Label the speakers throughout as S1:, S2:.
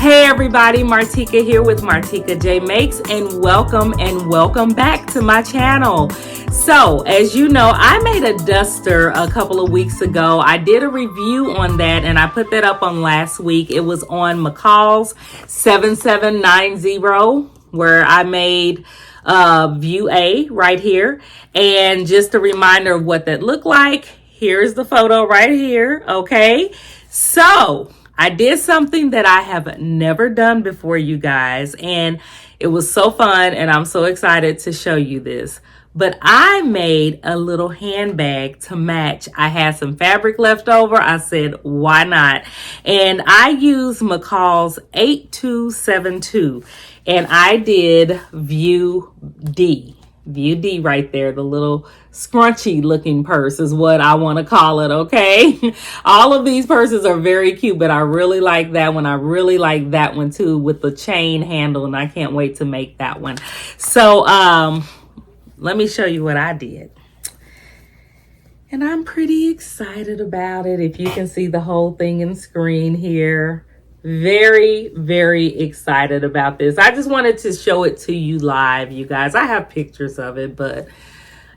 S1: Hey everybody, Martika here with Martika J Makes, and welcome back to my channel. So as you know, I made a duster a couple of weeks ago. I did a review on that and I put that up on last week. It was on McCalls 7790, where I made view A right here. And just a reminder of what that looked like. Here's the photo right here. Okay, so I did something that I have never done before, you guys, and it was so fun, and I'm so excited to show you this. But I made a little handbag to match. I had some fabric left over. I said, why not? And I used McCalls 8272, and I did view D. View D right there, the little scrunchy looking purse is what I want to call it, okay? All of these purses are very cute, but I really like that one. I really like that one too with the chain handle, and I can't wait to make that one. So let me show you what I did. And I'm pretty excited about it. If you can see the whole thing in screen here. Very, very excited about this. I just wanted to show it to you live, you guys. I have pictures of it, but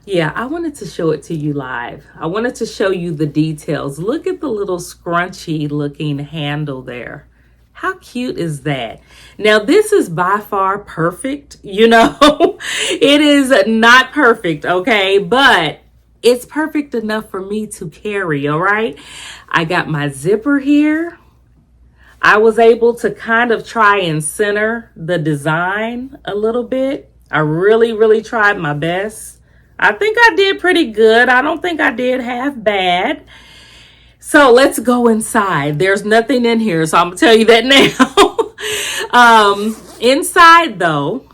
S1: yeah, I wanted to show it to you live. I wanted to show you the details. Look at the little scrunchy looking handle there. How cute is that? Now, this is by far perfect, you know. It is not perfect, okay? But it's perfect enough for me to carry, all right? I got my zipper here. I was able to kind of try and center the design a little bit. I really tried my best. I think I did pretty good. I don't think I did half bad. So let's go inside. There's nothing in here, so I'm gonna tell you that now. Inside though,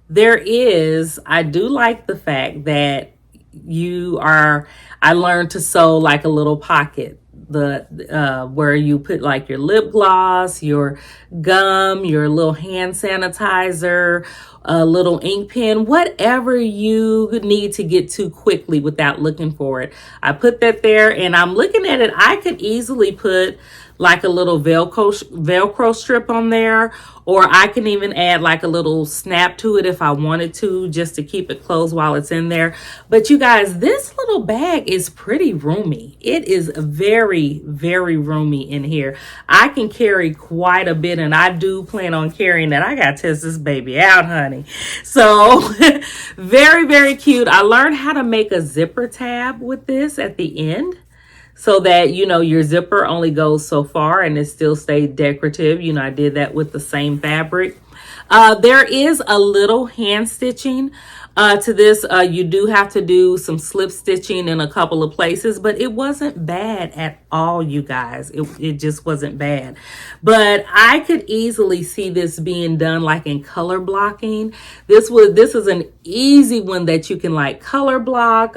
S1: I do like the fact that I learned to sew like a little pocket. Where you put like your lip gloss, your gum, your little hand sanitizer, a little ink pen, whatever you need to get to quickly without looking for it. I put that there, and I'm looking at it. I could easily put like a little Velcro strip on there, or I can even add like a little snap to it if I wanted to, just to keep it closed while it's in there. But you guys, this little bag is pretty roomy. It is very roomy in here. I can carry quite a bit, and I do plan on carrying that. I gotta test this baby out, honey. So very cute. I learned how to make a zipper tab with this at the end, so that, you know, your zipper only goes so far and it still stayed decorative. You know, I did that with the same fabric. There is a little hand stitching to this. You do have to do some slip stitching in a couple of places, but it wasn't bad at all, you guys. It just wasn't bad. But I could easily see this being done like in color blocking. This is an easy one that you can like color block.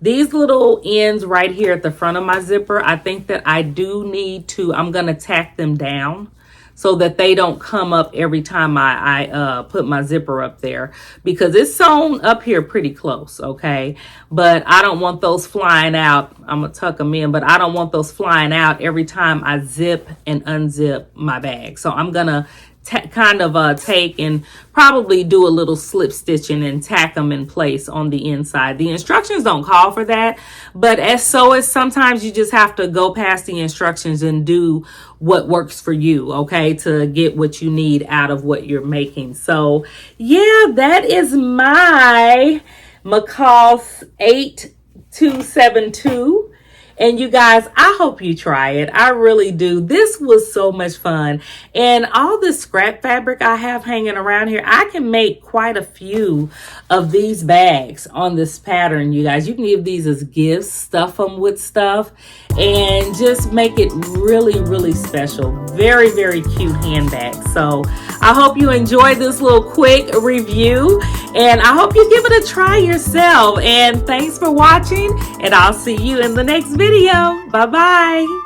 S1: These little ends right here at the front of my zipper, I think that I do need to, I'm going to tack them down so that they don't come up every time I put my zipper up there, because it's sewn up here pretty close, okay? But I don't want those flying out. I'm going to tuck them in, but I don't want those flying out every time I zip and unzip my bag. So I'm going to take and probably do a little slip stitching and tack them in place on the inside. The instructions don't call for that, but as sometimes you just have to go past the instructions and do what works for you, okay, to get what you need out of what you're making. So yeah, that is my McCalls 8272. And you guys, I hope you try it. I really do. This was so much fun. And all this scrap fabric I have hanging around here, I can make quite a few of these bags on this pattern, you guys. You can give these as gifts, stuff them with stuff, and just make it really special. Very cute handbag. So I hope you enjoyed this little quick review, and I hope you give it a try yourself. And thanks for watching, and I'll see you in the next video. Bye-bye.